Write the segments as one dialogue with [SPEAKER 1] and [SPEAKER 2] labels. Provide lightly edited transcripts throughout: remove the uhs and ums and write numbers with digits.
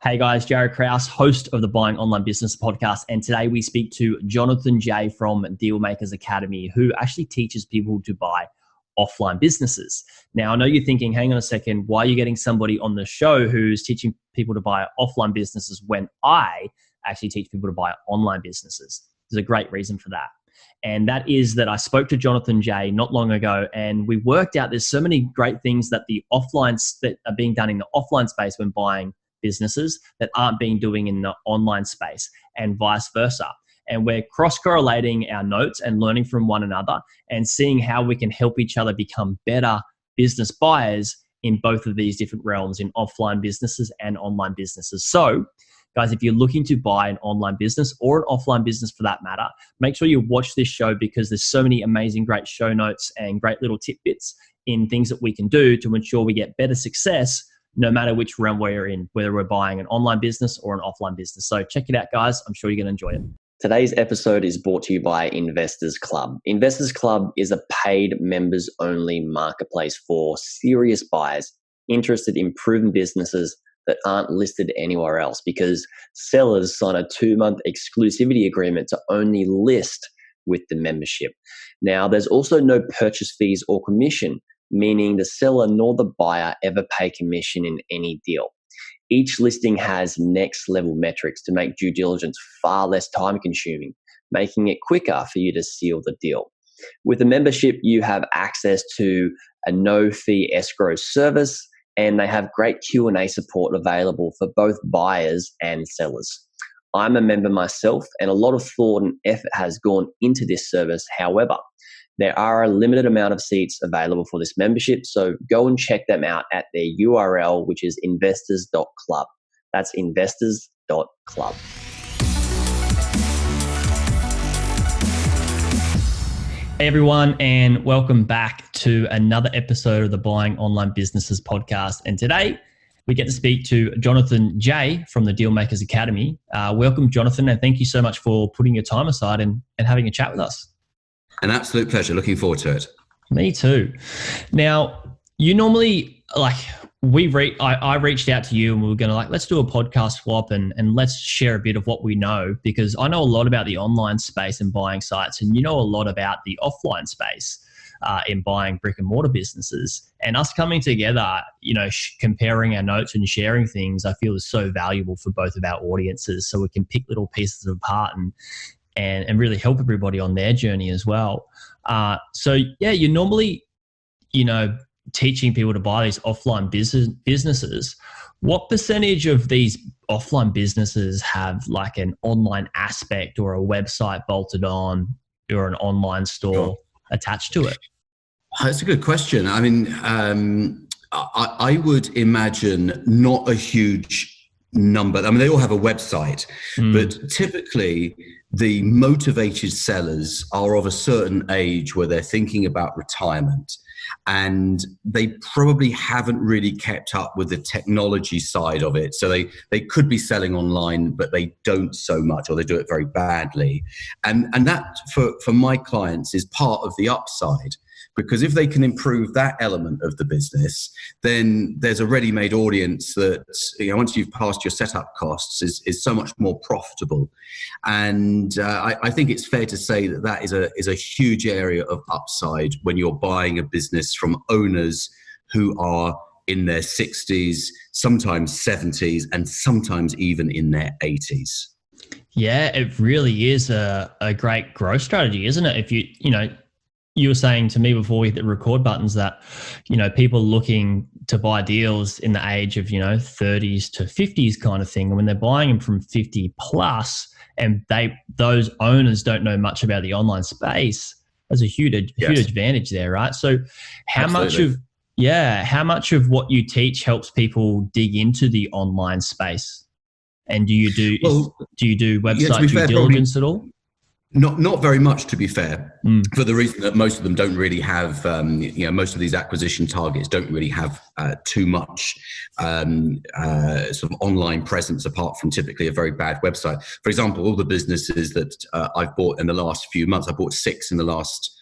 [SPEAKER 1] Hey guys, Jaryd Krause, host of the Buying Online Business podcast. And today we speak to Jonathan J from Dealmaker's Academy, who actually teaches people to buy offline businesses. Now, I know you're thinking, hang on a second, why are you getting somebody on the show who's teaching people to buy offline businesses when I actually teach people to buy online businesses? There's a great reason for that. And that is that I spoke to Jonathan J not long ago, and we worked out there's so many great things that that are being done in the offline space when buying businesses that aren't being doing in the online space, and vice versa. And we're cross-correlating our notes and learning from one another and seeing how we can help each other become better business buyers in both of these different realms, in offline businesses and online businesses. So, guys, if you're looking to buy an online business or an offline business for that matter, make sure you watch this show because there's so many amazing, great show notes and great little tidbits in things that we can do to ensure we get better success no matter which realm we're in, whether we're buying an online business or an offline business. So check it out, guys. I'm sure you're going to enjoy it.
[SPEAKER 2] Today's episode is brought to you by Investors Club. Investors Club is a paid members-only marketplace for serious buyers interested in proven businesses that aren't listed anywhere else, because sellers sign a 2-month exclusivity agreement to only list with the membership. Now, there's also no purchase fees or commission, meaning the seller nor the buyer ever pay commission in any deal. Each listing has next level metrics to make due diligence far less time consuming, making it quicker for you to seal the deal. With a membership, you have access to a no fee escrow service, and they have great Q&A support available for both buyers and sellers. I'm a member myself, and a lot of thought and effort has gone into this service. However, there are a limited amount of seats available for this membership, so go and check them out at their URL, which is investors.club. That's investors.club.
[SPEAKER 1] Hey everyone, and welcome back to another episode of the Buying Online Businesses podcast. And today we get to speak to Jonathan J from the Dealmakers Academy. Welcome, Jonathan, and thank you so much for putting your time aside and having a chat with us.
[SPEAKER 3] An absolute pleasure. Looking forward to it.
[SPEAKER 1] Me too. Now, you normally, I reached out to you and we were going to let's do a podcast swap and let's share a bit of what we know, because I know a lot about the online space and buying sites, and you know a lot about the offline space in buying brick and mortar businesses. And us coming together, comparing our notes and sharing things, I feel is so valuable for both of our audiences, so we can pick little pieces apart and really help everybody on their journey as well. You're normally, teaching people to buy these offline businesses. What percentage of these offline businesses have like an online aspect or a website bolted on or an online store attached to it?
[SPEAKER 3] That's a good question. I mean, I would imagine not a huge number. I mean, they all have a website, but typically the motivated sellers are of a certain age where they're thinking about retirement, and they probably haven't really kept up with the technology side of it. So they could be selling online, but they don't so much, or they do it very badly. And that for my clients is part of the upside. Because if they can improve that element of the business, then there's a ready-made audience that, once you've passed your setup costs, is so much more profitable. And I think it's fair to say that is a huge area of upside when you're buying a business from owners who are in their 60s, sometimes 70s, and sometimes even in their 80s.
[SPEAKER 1] Yeah, it really is a great growth strategy, isn't it? If you were saying to me before we hit the record buttons that, people looking to buy deals in the age of, 30s to 50s kind of thing. And when they're buying them from 50 plus and those owners don't know much about the online space, there's a huge advantage there, right? So how much of what you teach helps people dig into the online space? And do you do website due diligence at all?
[SPEAKER 3] Not very much, to be fair, for the reason that most of them don't really have, most of these acquisition targets don't really have too much sort of online presence apart from typically a very bad website. For example, all the businesses that I've bought in the last few months, I bought 6 in the last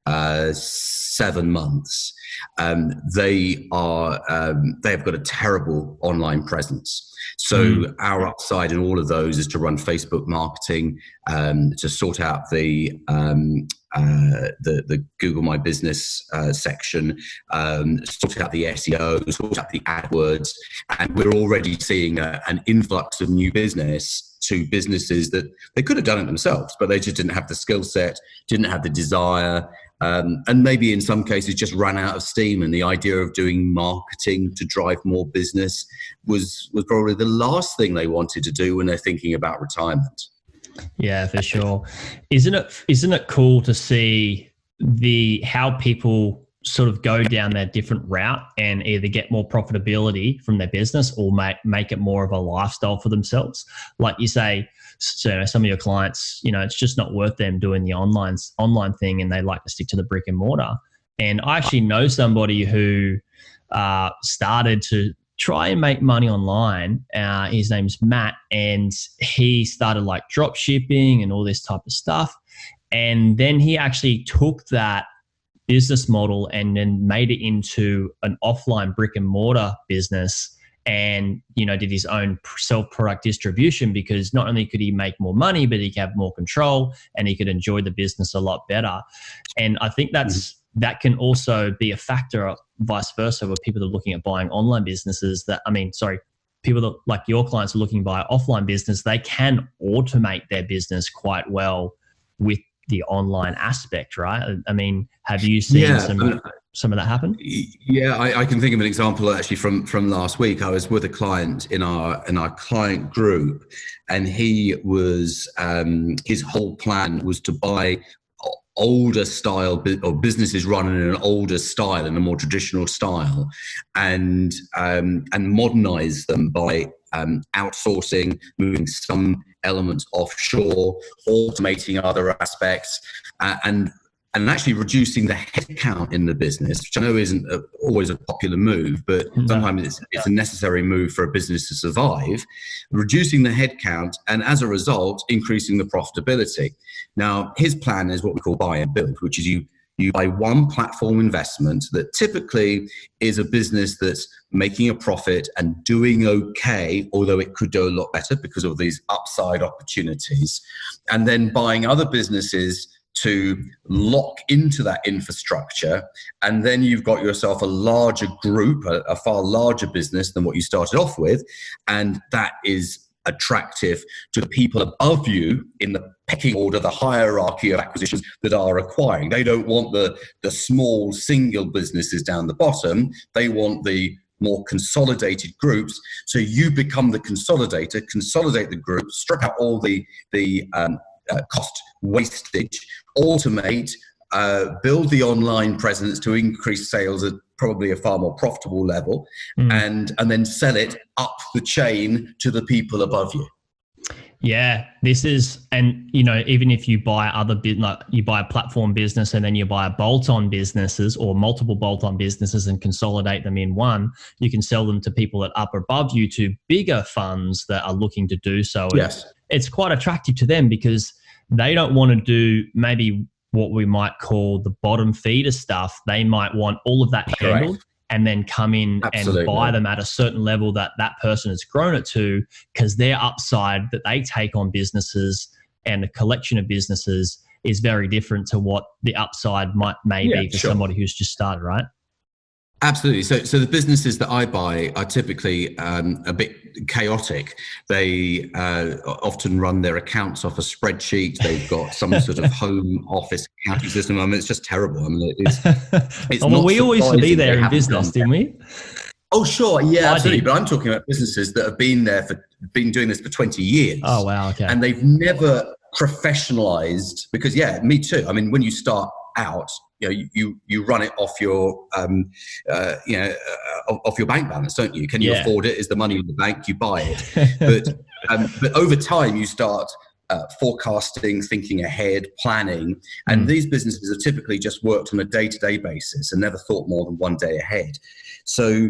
[SPEAKER 3] 7 months. They have got a terrible online presence. So our upside in all of those is to run Facebook marketing, to sort out the Google My Business section, sort out the SEO, sort out the AdWords, and we're already seeing an influx of new business to businesses that they could have done it themselves, but they just didn't have the skill set, didn't have the desire, and maybe in some cases just ran out of steam. And the idea of doing marketing to drive more business was probably the last thing they wanted to do when they're thinking about retirement.
[SPEAKER 1] Yeah, for sure. Isn't it cool to see how people sort of go down their different route and either get more profitability from their business or make it more of a lifestyle for themselves? Like you say, so some of your clients, it's just not worth them doing the online thing, and they like to stick to the brick and mortar. And I actually know somebody who started to try and make money online. His name's Matt, and he started like drop shipping and all this type of stuff. And then he actually took that business model and then made it into an offline brick and mortar business, and did his own self-product distribution, because not only could he make more money, but he could have more control and he could enjoy the business a lot better. And I think that can also be a factor, vice versa, where people are looking at buying online businesses people that, like your clients, are looking to buy offline business. They can automate their business quite well with the online aspect, right? I mean, have you seen some of that happen?
[SPEAKER 3] Yeah, I can think of an example actually from last week. I was with a client in our client group, and he was his whole plan was to buy older style or businesses run in an older style, in a more traditional style, and modernize them by outsourcing, moving some elements offshore, automating other aspects, and actually reducing the headcount in the business, which I know isn't always a popular move, but sometimes it's a necessary move for a business to survive, reducing the headcount, and as a result, increasing the profitability. Now, his plan is what we call buy and build, which is you buy one platform investment that typically is a business that's making a profit and doing okay, although it could do a lot better because of these upside opportunities, and then buying other businesses to lock into that infrastructure. And then you've got yourself a larger group, a far larger business than what you started off with. And that is attractive to the people above you in the pecking order, the hierarchy of acquisitions that are acquiring. They don't want the small single businesses down the bottom. They want the more consolidated groups. So you become the consolidator, consolidate the group, strip out all the cost wastage, automate, build the online presence to increase sales at probably a far more profitable level, and then sell it up the chain to the people above you.
[SPEAKER 1] Yeah, this is, and even if you buy you buy a platform business and then you buy bolt-on businesses or multiple bolt-on businesses and consolidate them in one, you can sell them to people that are up above you, to bigger funds that are looking to do so.
[SPEAKER 3] Yes.
[SPEAKER 1] It's quite attractive to them because they don't want to do maybe what we might call the bottom feeder stuff. They might want all of that handled and then come in and buy them at a certain level that person has grown it to, because their upside that they take on businesses and a collection of businesses is very different to what the upside may be for somebody who's just started, right?
[SPEAKER 3] Absolutely. So the businesses that I buy are typically a bit chaotic. They often run their accounts off a spreadsheet. They've got some sort of home office accounting system. I mean, it's just terrible. I mean, it's
[SPEAKER 1] well, we always used to be there in business, didn't we?
[SPEAKER 3] Oh, sure. Yeah, absolutely. But I'm talking about businesses that have been doing this for 20 years.
[SPEAKER 1] Oh, wow. Okay.
[SPEAKER 3] And they've never professionalized, because me too. I mean, when you start out, you run it off your off your bank balance, don't you? Can you afford it? Is the money in the bank? You buy it. But over time you start forecasting, thinking ahead, planning, and these businesses have typically just worked on a day-to-day basis and never thought more than one day ahead. So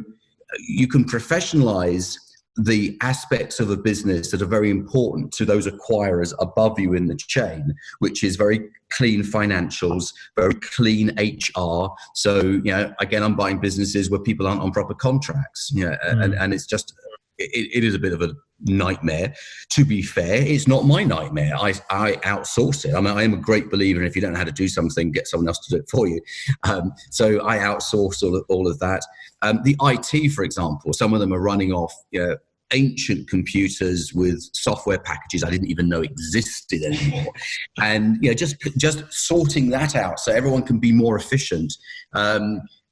[SPEAKER 3] you can professionalize the aspects of a business that are very important to those acquirers above you in the chain, which is very clean financials, very clean HR. So, again, I'm buying businesses where people aren't on proper contracts, and it's just, it is a bit of a nightmare. To be fair, it's not my nightmare. I outsource it. I mean, I am a great believer in, if you don't know how to do something, get someone else to do it for you. So I outsource all of that. The IT, for example, some of them are running off ancient computers with software packages I didn't even know existed anymore, and just sorting that out so everyone can be more efficient.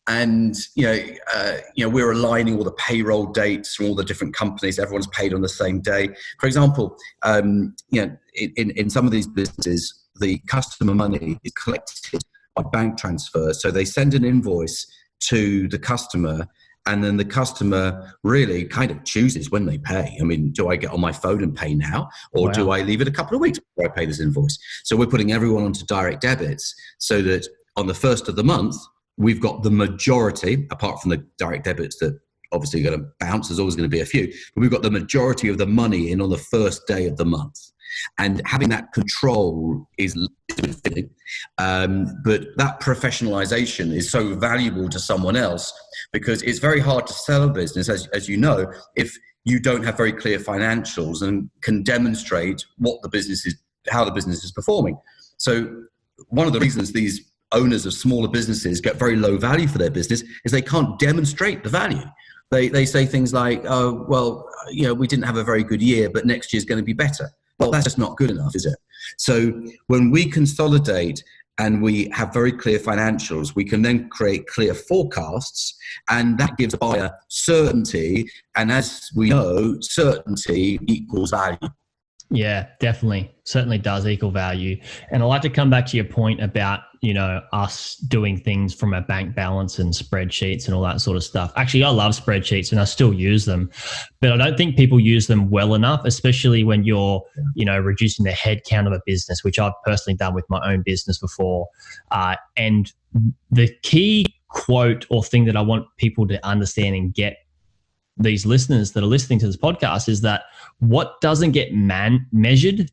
[SPEAKER 3] And we're aligning all the payroll dates from all the different companies. Everyone's paid on the same day. For example, in some of these businesses, the customer money is collected by bank transfer. So they send an invoice to the customer, and then the customer really kind of chooses when they pay. I mean, do I get on my phone and pay now, or do I leave it a couple of weeks before I pay this invoice? So we're putting everyone onto direct debits so that on the first of the month, we've got the majority, apart from the direct debits that obviously are going to bounce, there's always going to be a few, but we've got the majority of the money in on the first day of the month. And having that control is fitting. But that professionalization is so valuable to someone else, because it's very hard to sell a business, as you know, if you don't have very clear financials and can demonstrate what the business is, how the business is performing. So one of the reasons these owners of smaller businesses get very low value for their business is they can't demonstrate the value. They say things like, oh, well, we didn't have a very good year, but next year's going to be better. Well, that's just not good enough, is it? So when we consolidate and we have very clear financials, we can then create clear forecasts, and that gives a buyer certainty. And as we know, certainty equals value.
[SPEAKER 1] Yeah, definitely. Certainly does equal value. And I'd like to come back to your point about, us doing things from a bank balance and spreadsheets and all that sort of stuff. Actually, I love spreadsheets and I still use them, but I don't think people use them well enough, especially when you're, reducing the head count of a business, which I've personally done with my own business before. And the key quote or thing that I want people to understand and get, these listeners that are listening to this podcast, is that what doesn't get measured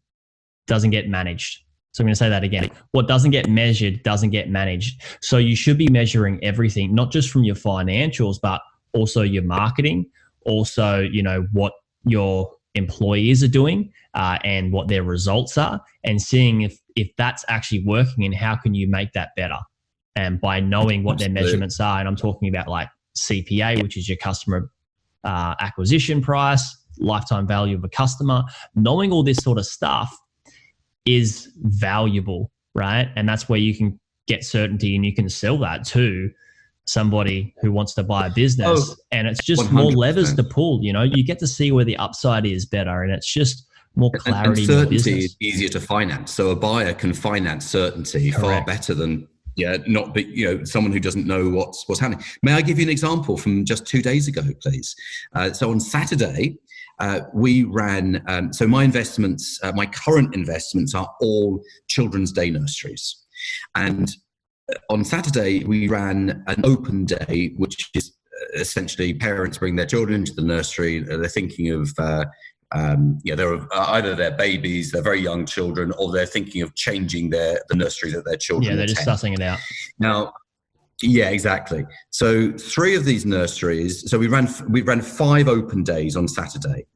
[SPEAKER 1] doesn't get managed. So I'm going to say that again. What doesn't get measured doesn't get managed. So you should be measuring everything, not just from your financials, but also your marketing, also, what your employees are doing and what their results are, and seeing if that's actually working and how can you make that better. And by knowing what their measurements are, and I'm talking about like CPA, which is your customer acquisition price, lifetime value of a customer, knowing all this sort of stuff is valuable, right? And that's where you can get certainty and you can sell that to somebody who wants to buy a business. And it's just 100%. More levers to pull, you get to see where the upside is better, and it's just more clarity.
[SPEAKER 3] And certainty is easier to finance. So a buyer can finance certainty far better than someone who doesn't know what's happening. May I give you an example from just 2 days ago, please? So on Saturday, we ran, so my investments, my current investments are all Children's Day nurseries. And on Saturday, we ran an open day, which is essentially parents bring their children into the nursery. They're thinking of, they're either their babies, they're very young children, or they're thinking of changing the nursery that their children
[SPEAKER 1] they're just sussing it out.
[SPEAKER 3] Now, yeah, exactly. So 3 of these nurseries, so we ran 5 open days on Saturday.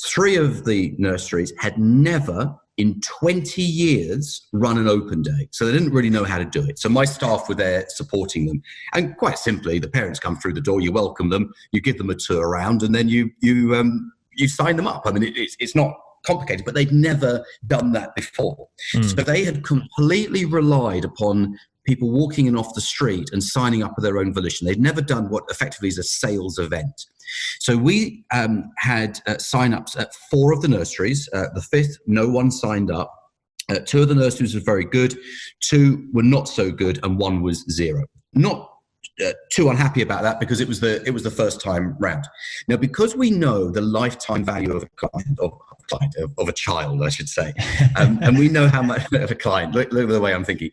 [SPEAKER 3] 3 of the nurseries had never in 20 years run an open day. So they didn't really know how to do it. So my staff were there supporting them. And quite simply, the parents come through the door, you welcome them, you give them a tour around, and then you sign them up. I mean, it's not complicated, but they'd never done that before. So they had completely relied upon people walking in off the street and signing up of their own volition. They'd never done what effectively is a sales event. So we had sign-ups at 4 of the nurseries. The 5th, no one signed up. 2 of the nurseries were very good, 2 were not so good, and 1 was 0. Not too unhappy about that because it was the first time round. Now, because we know the lifetime value of a child, I should say, and we know how much of a client. Look at the way I'm thinking.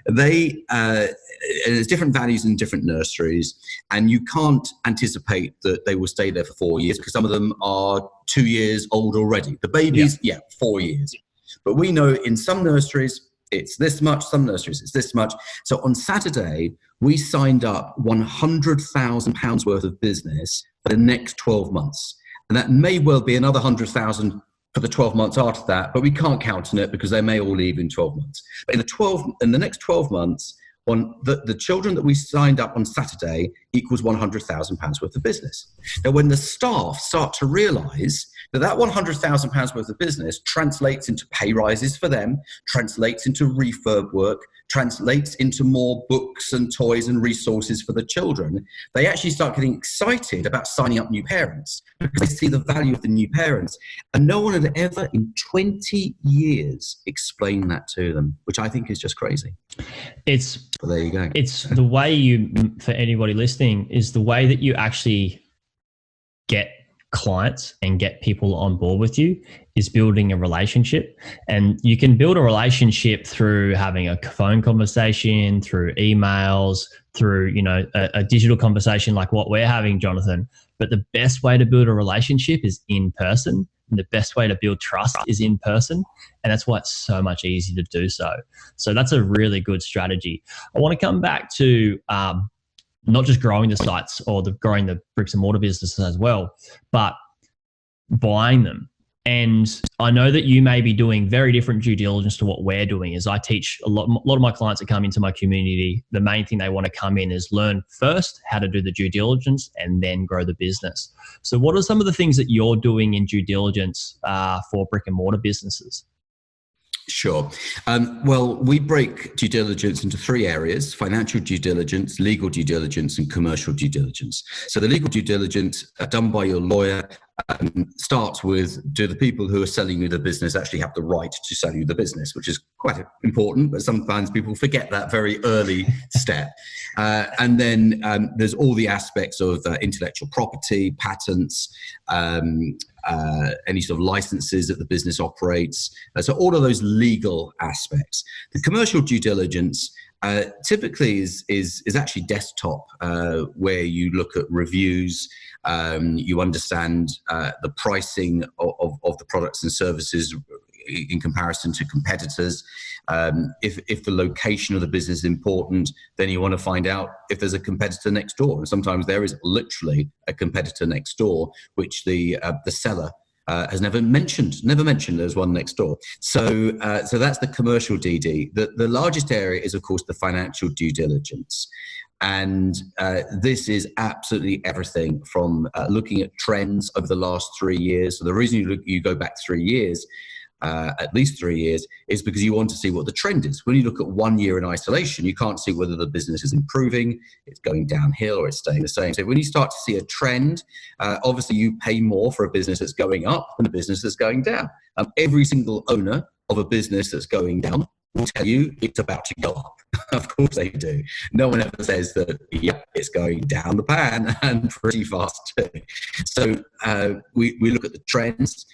[SPEAKER 3] There's different values in different nurseries, and you can't anticipate that they will stay there for 4 years because some of them are 2 years old already. The babies, 4 years. But we know in some nurseries it's this much, some nurseries it's this much. So on Saturday, we signed up £100,000 worth of business for the next 12 months. And that may well be another 100,000 for the 12 months after that, but we can't count on it because they may all leave in 12 months. But in the next 12 months, on the children that we signed up on Saturday equals £100,000 worth of business. Now, when the staff start to realise that £100,000 worth of business translates into pay rises for them, translates into refurb work, translates into more books and toys and resources for the children, they actually start getting excited about signing up new parents because they see the value of the new parents. And no one had ever in 20 years explained that to them, which I think is just crazy. But there you go.
[SPEAKER 1] It's the way for anybody listening, is the way that you actually get clients and get people on board with you is building a relationship. And you can build a relationship through having a phone conversation, through emails, through, a digital conversation like what we're having, Jonathan. But the best way to build a relationship is in person. And the best way to build trust is in person. And that's why it's so much easier to do so. So that's a really good strategy. I want to come back to not just growing the sites or growing the bricks and mortar businesses as well, but buying them. And I know that you may be doing very different due diligence to what we're doing. As I teach a lot of my clients that come into my community, the main thing they want to come in is learn first how to do the due diligence and then grow the business. So what are some of the things that you're doing in due diligence for brick and mortar businesses?
[SPEAKER 3] Sure. Well, we break due diligence into 3 areas: financial due diligence, legal due diligence, and commercial due diligence. So the legal due diligence done by your lawyer starts with, do the people who are selling you the business actually have the right to sell you the business, which is quite important, but sometimes people forget that very early step. And then there's all the aspects of intellectual property, patents, any sort of licenses that the business operates. So all of those legal aspects. The commercial due diligence typically is actually desktop, where you look at reviews, you understand the pricing of the products and services in comparison to competitors. If the location of the business is important, then you want to find out if there's a competitor next door. And sometimes there is literally a competitor next door, which the seller has never mentioned there's one next door. So that's the commercial DD. The largest area is, of course, the financial due diligence. And this is absolutely everything from looking at trends over the last 3 years. So the reason you go back 3 years, at least 3 years, is because you want to see what the trend is. When you look at 1 year in isolation, you can't see whether the business is improving, it's going downhill, or it's staying the same. So when you start to see a trend, obviously you pay more for a business that's going up than a business that's going down. Every single owner of a business that's going down will tell you it's about to go up. Of course they do. No one ever says that, yep, it's going down the pan, and pretty fast too. So we look at the trends.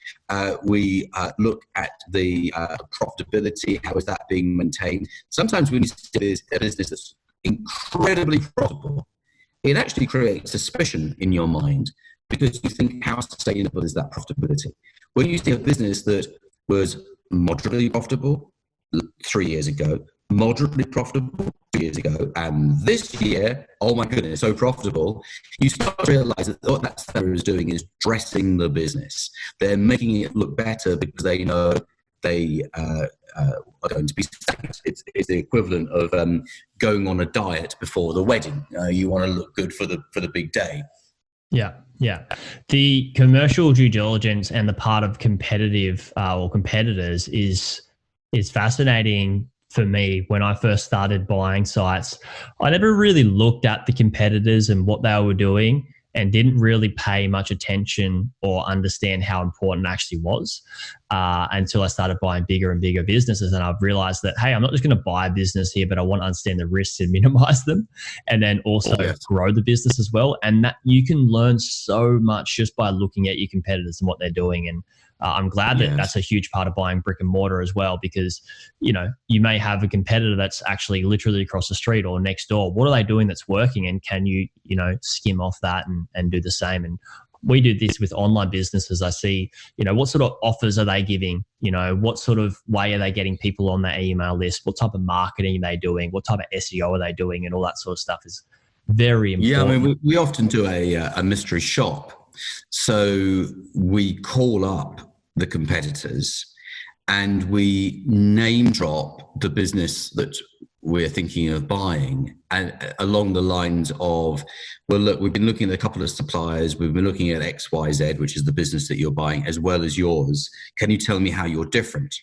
[SPEAKER 3] We look at the profitability. How is that being maintained? Sometimes when you see a business that's incredibly profitable, it actually creates suspicion in your mind because you think, how sustainable is that profitability? When you see a business that was moderately profitable 3 years ago, moderately profitable 2 years ago, and this year, oh my goodness, so profitable, you start to realize that what that seller is doing is dressing the business. They're making it look better because they know they are going to be stagnant. It's the equivalent of going on a diet before the wedding. You want to look good for the big day.
[SPEAKER 1] Yeah. The commercial due diligence and the part of competitive or competitors is fascinating for me. When I first started buying sites, I never really looked at the competitors and what they were doing. and didn't really pay much attention or understand how important it actually was until I started buying bigger and bigger businesses. And I've realized that, hey, I'm not just going to buy a business here, but I want to understand the risks and minimize them, and then also grow the business as well. And that you can learn so much just by looking at your competitors and what they're doing. And I'm glad that that's a huge part of buying brick and mortar as well, because, you know, you may have a competitor that's actually literally across the street or next door. What are they doing that's working? And can you, you know, skim off that and do the same? And we do this with online businesses. I see, you know, what sort of offers are they giving? You know, what sort of way are they getting people on their email list? What type of marketing are they doing? What type of SEO are they doing? And all that sort of stuff is very important.
[SPEAKER 3] Yeah, I mean, we often do a mystery shop. So we call up the competitors and we name drop the business that we're thinking of buying, and along the lines of, well, look, we've been looking at a couple of suppliers, we've been looking at XYZ, which is the business that you're buying, as well as yours. Can you tell me how you're different?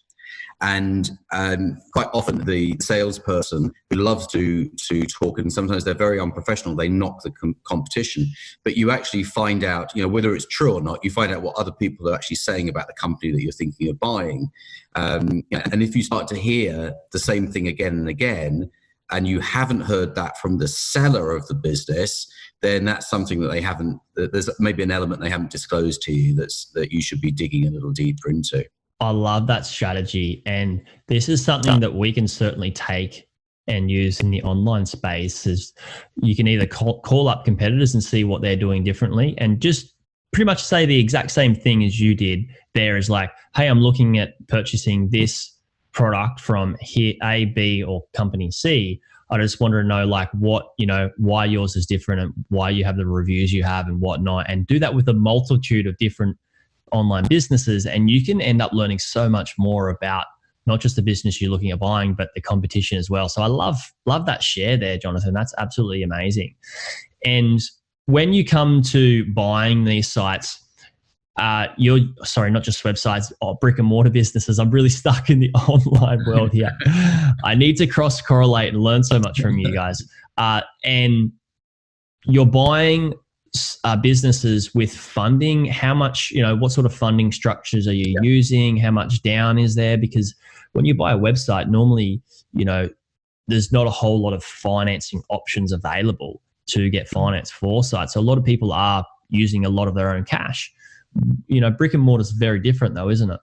[SPEAKER 3] And quite often the salesperson who loves to talk, and sometimes they're very unprofessional, they knock the competition, but you actually find out, you know, whether it's true or not, you find out what other people are actually saying about the company that you're thinking of buying. And if you start to hear the same thing again and again, and you haven't heard that from the seller of the business, then that's something that there's maybe an element they haven't disclosed to you that you should be digging a little deeper into.
[SPEAKER 1] I love that strategy. And this is something that we can certainly take and use in the online space. Is you can either call up competitors and see what they're doing differently, and just pretty much say the exact same thing as you did there, is like, hey, I'm looking at purchasing this product from here, A, B, or company C. I just want to know, like, what, you know, why yours is different and why you have the reviews you have and whatnot, and do that with a multitude of different online businesses. And you can end up learning so much more about not just the business you're looking at buying, but the competition as well. So I love that share there, Jonathan. That's absolutely amazing. And when you come to buying these sites, not just websites, brick and mortar businesses. I'm really stuck in the online world here. I need to cross correlate and learn so much from you guys. And you're buying businesses with funding. How much, you know, what sort of funding structures are you using? How much down is there? Because when you buy a website, normally, you know, there's not a whole lot of financing options available to get finance for sites. So a lot of people are using a lot of their own cash. You know, brick and mortar is very different though, isn't it?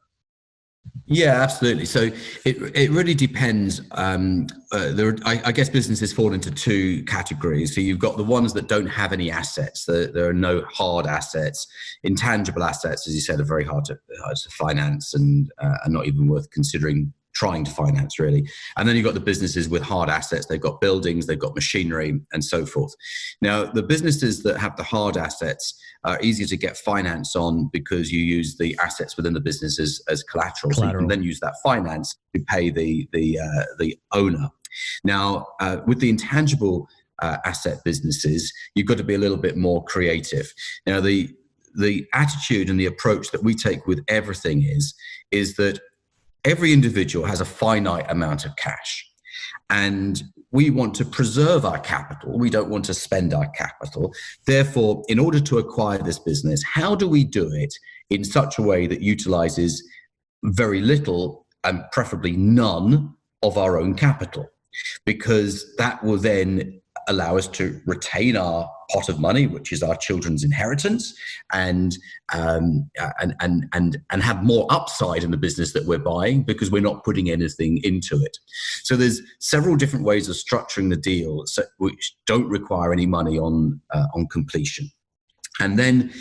[SPEAKER 3] Yeah, absolutely. So it really depends. I guess businesses fall into two categories. So you've got the ones that don't have any assets. There are no hard assets. Intangible assets, as you said, are very hard to finance and are not even worth considering trying to finance, really. And then you've got the businesses with hard assets. They've got buildings, they've got machinery, and so forth. Now, the businesses that have the hard assets are easier to get finance on because you use the assets within the business as collateral. So you can then use that finance to pay the owner. Now, with the intangible asset businesses, you've got to be a little bit more creative. Now, the attitude and the approach that we take with everything is that every individual has a finite amount of cash, and we want to preserve our capital. We don't want to spend our capital. Therefore, in order to acquire this business, how do we do it in such a way that utilizes very little and preferably none of our own capital? Because that will then allow us to retain our pot of money, which is our children's inheritance, and have more upside in the business that we're buying because we're not putting anything into it. So there's several different ways of structuring the deal which don't require any money on completion. And then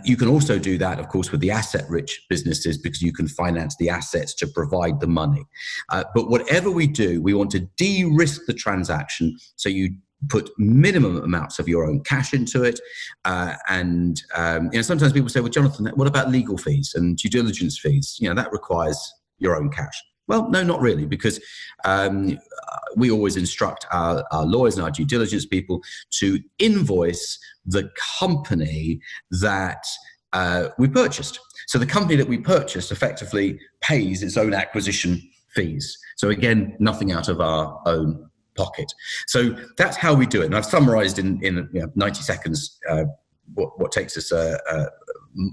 [SPEAKER 3] you can also do that, of course, with the asset-rich businesses because you can finance the assets to provide the money. But whatever we do, we want to de-risk the transaction so you put minimum amounts of your own cash into it. And sometimes people say, well, Jonathan, what about legal fees and due diligence fees? You know, that requires your own cash. Well, no, not really, because we always instruct our lawyers and our due diligence people to invoice the company that we purchased. So the company that we purchased effectively pays its own acquisition fees. So again, nothing out of our own pocket. So that's how we do it. And I've summarized in 90 seconds what takes us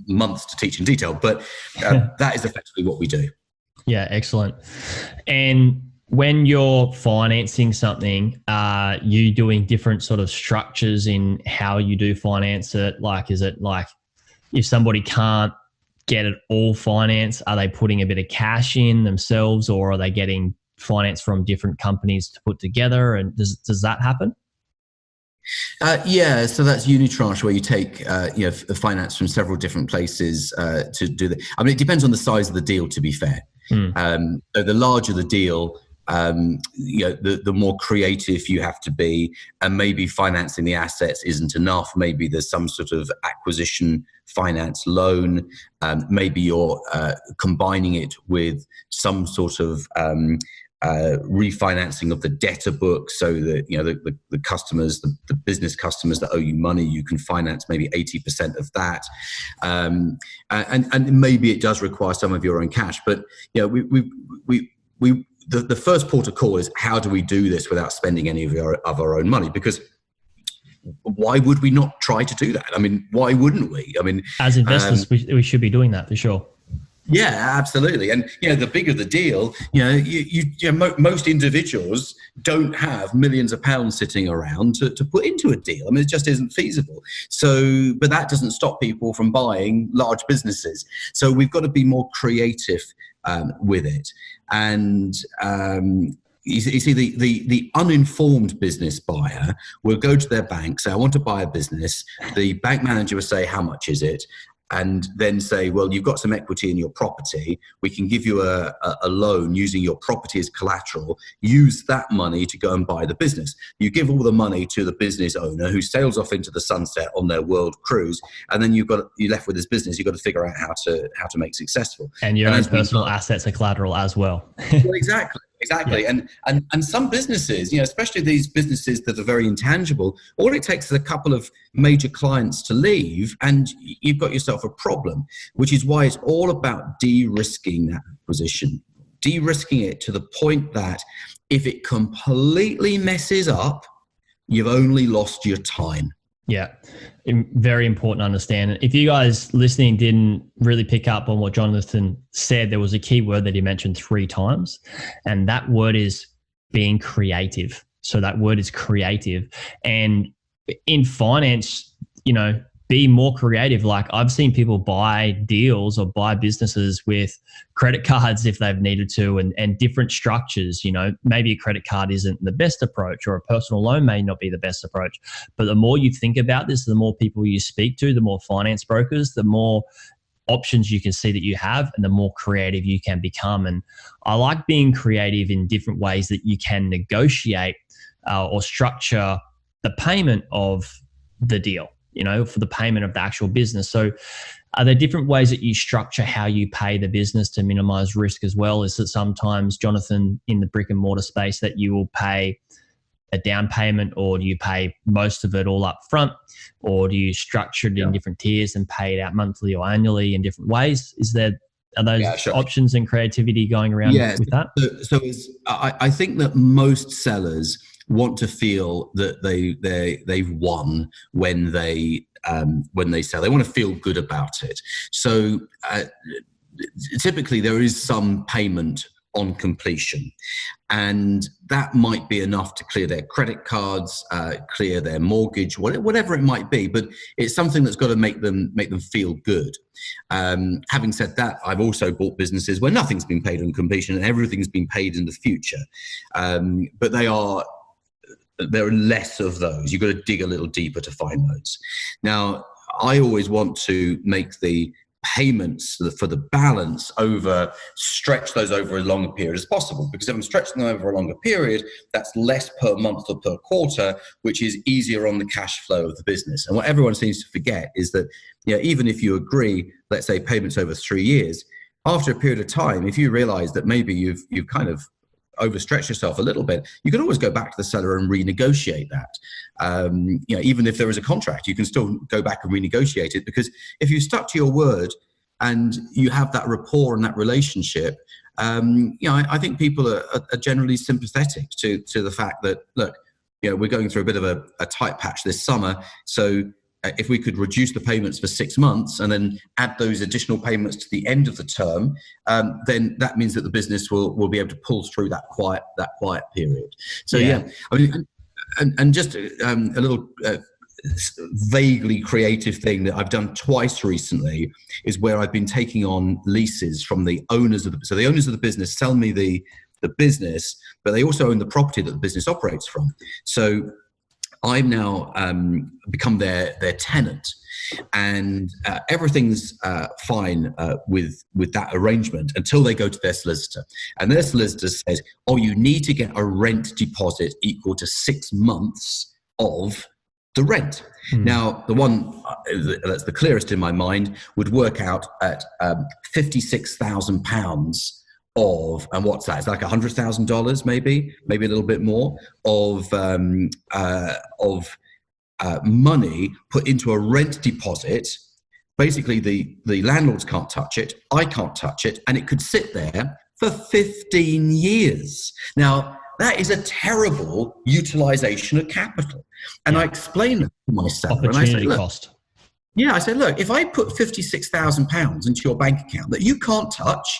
[SPEAKER 3] months to teach in detail. But that is effectively what we do.
[SPEAKER 1] Yeah, excellent. And when you're financing something, are you doing different sort of structures in how you do finance it? Like, is it like if somebody can't get it all financed, are they putting a bit of cash in themselves, or are they getting finance from different companies to put together? And does that happen?
[SPEAKER 3] Yeah, so that's unitranche, where you take finance from several different places to do that. I mean, it depends on the size of the deal, to be fair. So the larger the deal, the more creative you have to be, and maybe financing the assets isn't enough. Maybe there's some sort of acquisition finance loan. Maybe you're combining it with some sort of refinancing of the debtor book, so that the customers, the business customers that owe you money, you can finance maybe 80% of that, and maybe it does require some of your own cash. But the first port of call is, how do we do this without spending any of our own money? Because why would we not try to do that? I mean, why wouldn't we? I mean,
[SPEAKER 1] as investors, we should be doing that for sure.
[SPEAKER 3] Yeah, absolutely. And the bigger the deal, most individuals don't have millions of pounds sitting around to put into a deal. I mean, it just isn't feasible. So, but that doesn't stop people from buying large businesses. So we've got to be more creative with it. And you see, the uninformed business buyer will go to their bank, say, I want to buy a business. The bank manager will say, how much is it? And then say, well, you've got some equity in your property. We can give you a loan using your property as collateral. Use that money to go and buy the business. You give all the money to the business owner, who sails off into the sunset on their world cruise, and then you're left with this business. You've got to figure out how to make successful.
[SPEAKER 1] And your own personal assets are collateral as well.
[SPEAKER 3] Well, exactly. Yeah. And some businesses, especially these businesses that are very intangible, all it takes is a couple of major clients to leave and you've got yourself a problem, which is why it's all about de-risking that acquisition, de-risking it to the point that if it completely messes up, you've only lost your time.
[SPEAKER 1] Yeah, very important to understand. If you guys listening didn't really pick up on what Jonathan said, there was a key word that he mentioned 3 times, and that word is being creative. So that word is creative. And in finance, be more creative. Like, I've seen people buy deals or buy businesses with credit cards if they've needed to, and different structures. Maybe a credit card isn't the best approach, or a personal loan may not be the best approach. But the more you think about this, the more people you speak to, the more finance brokers, the more options you can see that you have, and the more creative you can become. And I like being creative in different ways that you can negotiate or structure the payment of the deal, for the payment of the actual business. So are there different ways that you structure how you pay the business to minimize risk as well? Is it sometimes, Jonathan, in the brick and mortar space, that you will pay a down payment, or do you pay most of it all up front, or do you structure it in different tiers and pay it out monthly or annually in different ways? Are those options and creativity going around with that?
[SPEAKER 3] So I think that most sellers want to feel that they've won when they sell. They want to feel good about it. So typically there is some payment on completion, and that might be enough to clear their credit cards, clear their mortgage, whatever it might be. But it's something that's got to make them feel good. Having said that, I've also bought businesses where nothing's been paid on completion and everything's been paid in the future. But there are less of those. You've got to dig a little deeper to find those. Now, I always want to make the payments for the balance stretch those over as long a period as possible, because if I'm stretching them over a longer period, that's less per month or per quarter, which is easier on the cash flow of the business. And what everyone seems to forget is that even if you agree, let's say, payments over 3 years, after a period of time, if you realize that maybe you've kind of overstretch yourself a little bit, you can always go back to the seller and renegotiate that. Even if there is a contract, you can still go back and renegotiate it, because if you stuck to your word and you have that rapport and that relationship, I think people are generally sympathetic to the fact that, look, we're going through a bit of a tight patch this summer, so if we could reduce the payments for 6 months and then add those additional payments to the end of the term, then that means that the business will be able to pull through that quiet period. So I mean, and just a little vaguely creative thing that I've done twice recently is where I've been taking on leases from the owners of the owners of the business sell me the business, but they also own the property that the business operates from. So I've now become their tenant, and everything's fine with that arrangement until they go to their solicitor, and their solicitor says, "Oh, you need to get a rent deposit equal to 6 months of the rent." Now, the one that's the clearest in my mind would work out at £56,000 of, and what's that? It's like $100,000, maybe a little bit more of money put into a rent deposit. Basically, the landlords can't touch it. I can't touch it, and it could sit there for 15 years. Now, that is a terrible utilization of capital. And I explained that to my seller.
[SPEAKER 1] Opportunity cost.
[SPEAKER 3] Yeah, I said, look, if I put £56,000 into your bank account that you can't touch,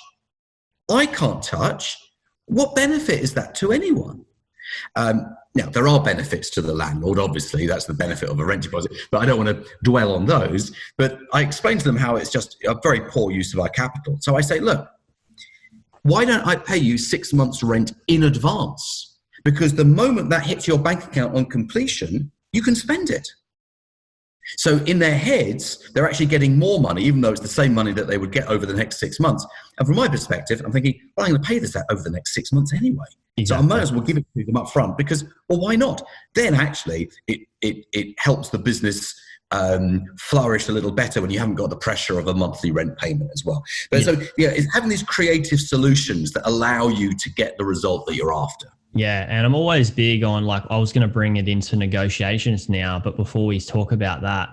[SPEAKER 3] I can't touch, what benefit is that to anyone? Now, there are benefits to the landlord, obviously. That's the benefit of a rent deposit, but I don't want to dwell on those. But I explained to them how it's just a very poor use of our capital. So I say, look, why don't I pay you 6 months rent in advance? Because the moment that hits your bank account on completion, you can spend it. So in their heads, they're actually getting more money, even though it's the same money that they would get over the next 6 months. And from my perspective, I'm thinking, well, I'm going to pay this out over the next 6 months anyway. Exactly. So I might as well give it to them up front because, well, why not? Then actually it helps the business flourish a little better when you haven't got the pressure of a monthly rent payment as well. But so it's having these creative solutions that allow you to get the result that you're after.
[SPEAKER 1] Yeah, and I'm always big on, like, I was going to bring it into negotiations now, but before we talk about that,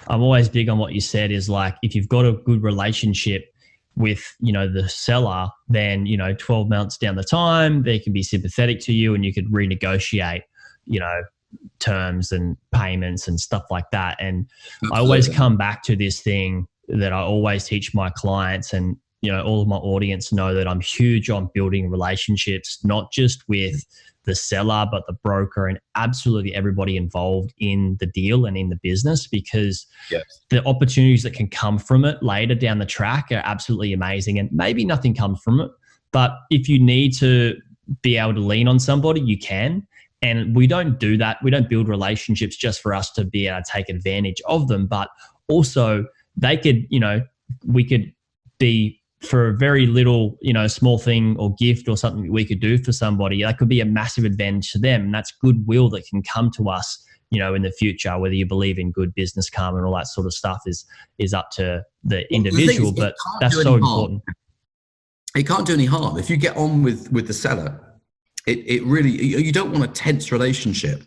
[SPEAKER 1] I'm always big on what you said is, like, if you've got a good relationship with, the seller, then, 12 months down the time, they can be sympathetic to you and you could renegotiate, terms and payments and stuff like that. And absolutely. I always come back to this thing that I always teach my clients, and all of my audience know that I'm huge on building relationships, not just with the seller, but the broker and absolutely everybody involved in the deal and in the business, because the opportunities that can come from it later down the track are absolutely amazing. And maybe nothing comes from it, but if you need to be able to lean on somebody, you can. And we don't do that. We don't build relationships just for us to be able to take advantage of them, but also they could, we could be, for a very little, small thing or gift or something that we could do for somebody, that could be a massive advantage to them. And that's goodwill that can come to us, in the future. Whether you believe in good business karma and all that sort of stuff is up to the individual, but that's so important.
[SPEAKER 3] It can't do any harm. If you get on with the seller, it really, you don't want a tense relationship.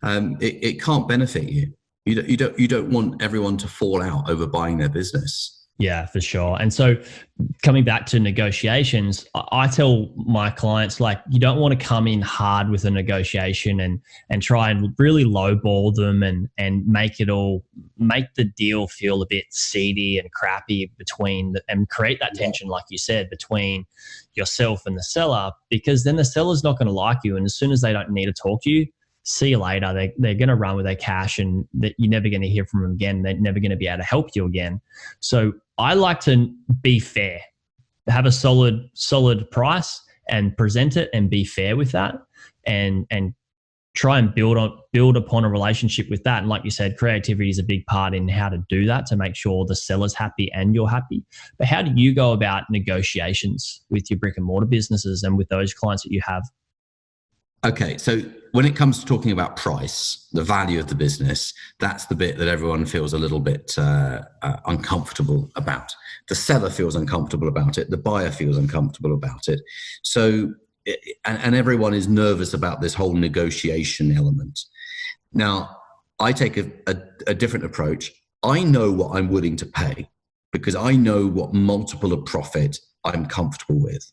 [SPEAKER 3] It can't benefit you. You don't want everyone to fall out over buying their business.
[SPEAKER 1] Yeah, for sure. And so coming back to negotiations, I tell my clients, like, you don't want to come in hard with a negotiation and try and really lowball them and make the deal feel a bit seedy and crappy and create that tension, like you said, between yourself and the seller, because then the seller's not going to like you. And as soon as they don't need to talk to you, see you later. They're going to run with their cash, and that you're never going to hear from them again. They're never going to be able to help you again. So I like to be fair, have a solid price and present it and be fair with that, and try and build upon a relationship with that. And like you said, creativity is a big part in how to do that, to make sure the seller's happy and you're happy. But how do you go about negotiations with your brick and mortar businesses and with those clients that you have?
[SPEAKER 3] Okay, so when it comes to talking about price, the value of the business, that's the bit that everyone feels a little bit uncomfortable about. The seller feels uncomfortable about it. The buyer feels uncomfortable about it. So, and everyone is nervous about this whole negotiation element. Now, I take a different approach. I know what I'm willing to pay because I know what multiple of profit I'm comfortable with.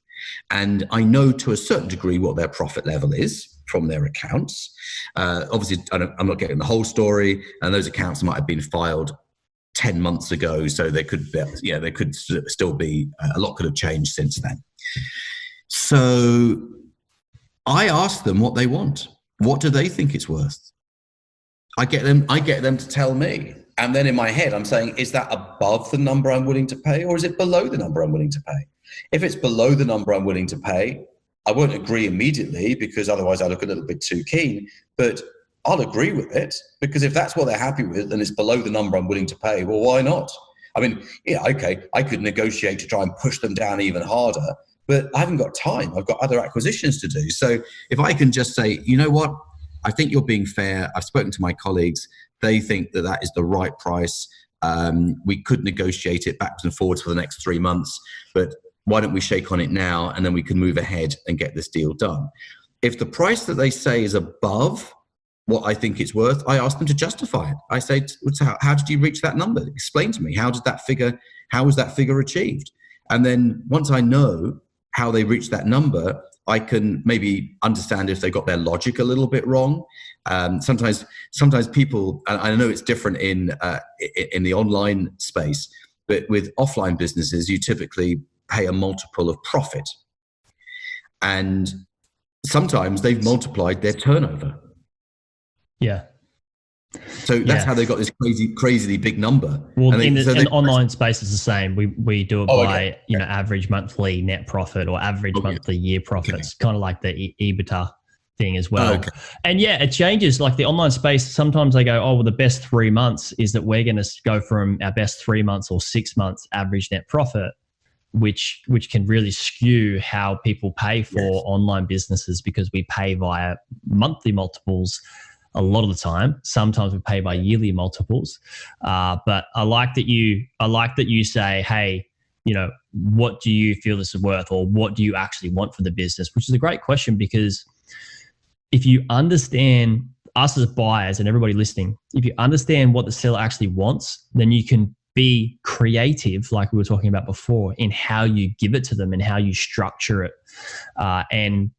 [SPEAKER 3] And I know to a certain degree what their profit level is from their accounts. Obviously, I'm not getting the whole story, and those accounts might have been filed 10 months ago, so they could still be, a lot could have changed since then. So I ask them what they want. What do they think it's worth? I get them to tell me. And then in my head, I'm saying, is that above the number I'm willing to pay, or is it below the number I'm willing to pay? If it's below the number I'm willing to pay, I won't agree immediately, because otherwise I look a little bit too keen, but I'll agree with it, because if that's what they're happy with and it's below the number I'm willing to pay, well, why not? I mean, yeah, okay, I could negotiate to try and push them down even harder, but I haven't got time. I've got other acquisitions to do. So if I can just say, you know what, I think you're being fair. I've spoken to my colleagues. They think that that is the right price. We could negotiate it backwards and forwards for the next 3 months, but why don't we shake on it now, and then we can move ahead and get this deal done. If the price that they say is above what I think it's worth, I ask them to justify it. I say, how did you reach that number? Explain to me. How was that figure achieved? And then once I know how they reached that number, I can maybe understand if they got their logic a little bit wrong. Sometimes people, and I know it's different in the online space, but with offline businesses, you typically pay a multiple of profit. And sometimes they've multiplied their turnover.
[SPEAKER 1] Yeah.
[SPEAKER 3] So that's how they got this crazily big number.
[SPEAKER 1] Well, in the online space, it's the same. We do it by average monthly net profit or average monthly year profits, kind of like the EBITDA thing as well. And yeah, it changes. Like the online space, sometimes they go, oh, well, the best 3 months is that we're going to go from our best 3 months or 6 months average net profit, which can really skew how people pay for online businesses, because we pay via monthly multiples a lot of the time. Sometimes we pay by yearly multiples. But I like that you say, hey, what do you feel this is worth, or what do you actually want for the business? Which is a great question, because if you understand, us as buyers and everybody listening, if you understand what the seller actually wants, then you can be creative, like we were talking about before, in how you give it to them and how you structure it. And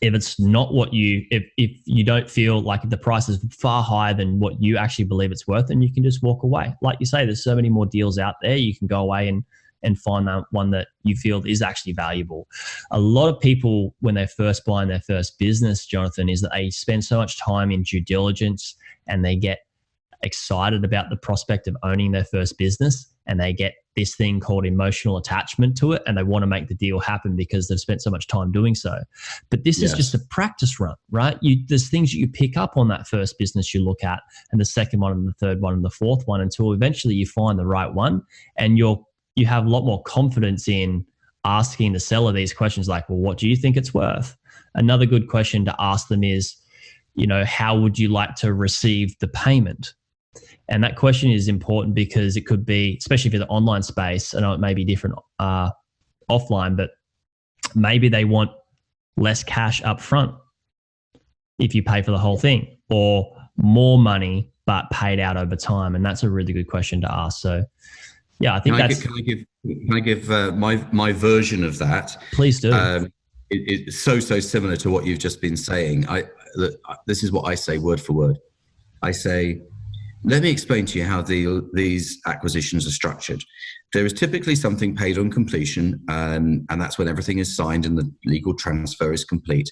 [SPEAKER 1] if it's not if you don't feel like the price is far higher than what you actually believe it's worth, then you can just walk away. Like you say, there's so many more deals out there. You can go away and find that one that you feel is actually valuable. A lot of people, when they're first buying their first business, Jonathan, is that they spend so much time in due diligence, and they get excited about the prospect of owning their first business, and they get this thing called emotional attachment to it, and they want to make the deal happen because they've spent so much time doing so. But this is just a practice run, right? There's things that you pick up on that first business you look at, and the second one and the third one and the fourth one, until eventually you find the right one, and you have a lot more confidence in asking the seller these questions like, well, what do you think it's worth? Another good question to ask them is, how would you like to receive the payment? And that question is important, because it could be, especially for the online space, I know it may be different offline, but maybe they want less cash up front if you pay for the whole thing, or more money but paid out over time. And that's a really good question to ask. So yeah, I think
[SPEAKER 3] Can I give my version of that?
[SPEAKER 1] Please do.
[SPEAKER 3] It's so similar to what you've just been saying. This is what I say word for word. I say, let me explain to you how these acquisitions are structured. There is typically something paid on completion, and that's when everything is signed and the legal transfer is complete.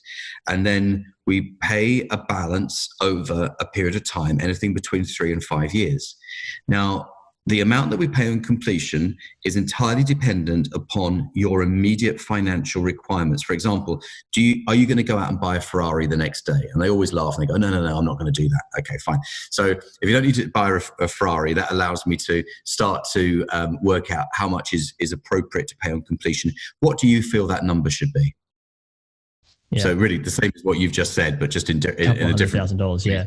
[SPEAKER 3] And then we pay a balance over a period of time, anything between 3 and 5 years. Now, the amount that we pay on completion is entirely dependent upon your immediate financial requirements. For example, are you going to go out and buy a Ferrari the next day? And they always laugh and they go, no, I'm not going to do that. Okay, fine. So if you don't need to buy a Ferrari, that allows me to start to work out how much is appropriate to pay on completion. What do you feel that number should be? Yeah. So really the same as what you've just said, but just in a different
[SPEAKER 1] $100,000, yeah.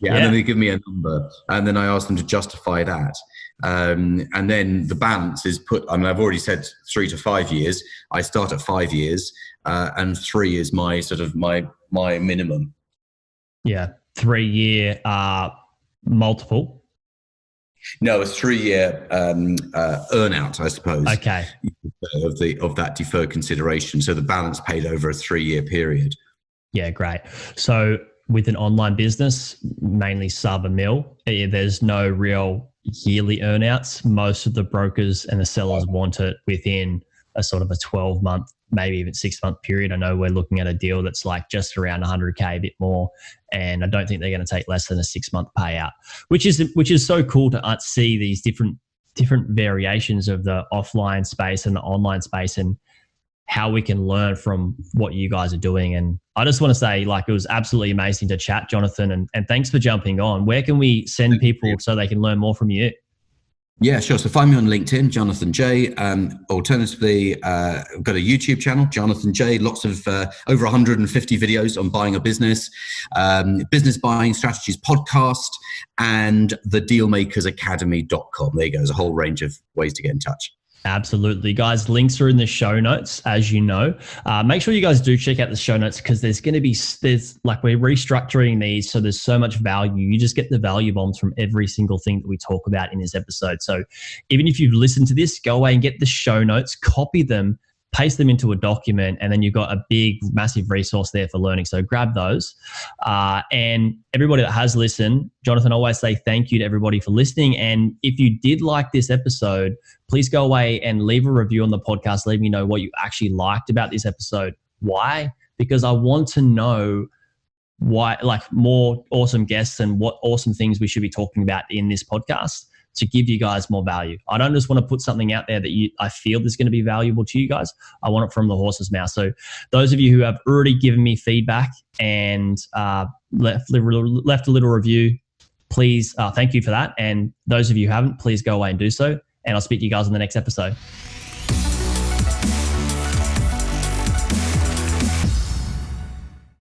[SPEAKER 3] Yeah, and then they give me a number, and then I ask them to justify that. And then the balance is put, I've already said 3 to 5 years. I start at 5 years, and 3 is my sort of my minimum.
[SPEAKER 1] Yeah, 3-year multiple.
[SPEAKER 3] No, a 3-year earn out, I suppose.
[SPEAKER 1] Okay.
[SPEAKER 3] of that deferred consideration. So the balance paid over a 3-year period.
[SPEAKER 1] Yeah, great. So with an online business, mainly sub $1 million, there's no real yearly earnouts. Most of the brokers and the sellers want it within a sort of a 12-month, maybe even 6-month period. I know we're looking at a deal that's like just around 100K, a bit more, and I don't think they're going to take less than a 6-month payout, which is so cool to see these different variations of the offline space and the online space, and how we can learn from what you guys are doing. And I just want to say, like, it was absolutely amazing to chat, Jonathan, and thanks for jumping on. Where can we send people so they can learn more from you?
[SPEAKER 3] Yeah, sure. So find me on LinkedIn, Jonathan J. Alternatively, I've got a YouTube channel, Jonathan J. Lots of over 150 videos on buying a business, business buying strategies podcast, and the dealmakersacademy.com. There you go. There's a whole range of ways to get in touch.
[SPEAKER 1] Absolutely. Guys, links are in the show notes, as you know. Make sure you guys do check out the show notes, because there's we're restructuring these, so there's so much value. You just get the value bombs from every single thing that we talk about in this episode. So even if you've listened to this, go away and get the show notes, copy them, paste them into a document, and then you've got a big, massive resource there for learning. So grab those. And everybody that has listened, Jonathan, always say thank you to everybody for listening. And if you did like this episode, please go away and leave a review on the podcast. Let me know what you actually liked about this episode. Why? Because I want to know why, like, more awesome guests and what awesome things we should be talking about in this podcast to give you guys more value. I don't just want to put something out there that I feel is going to be valuable to you guys. I want it from the horse's mouth. So those of you who have already given me feedback and left a little review, please, thank you for that. And those of you who haven't, please go away and do so. And I'll speak to you guys in the next episode.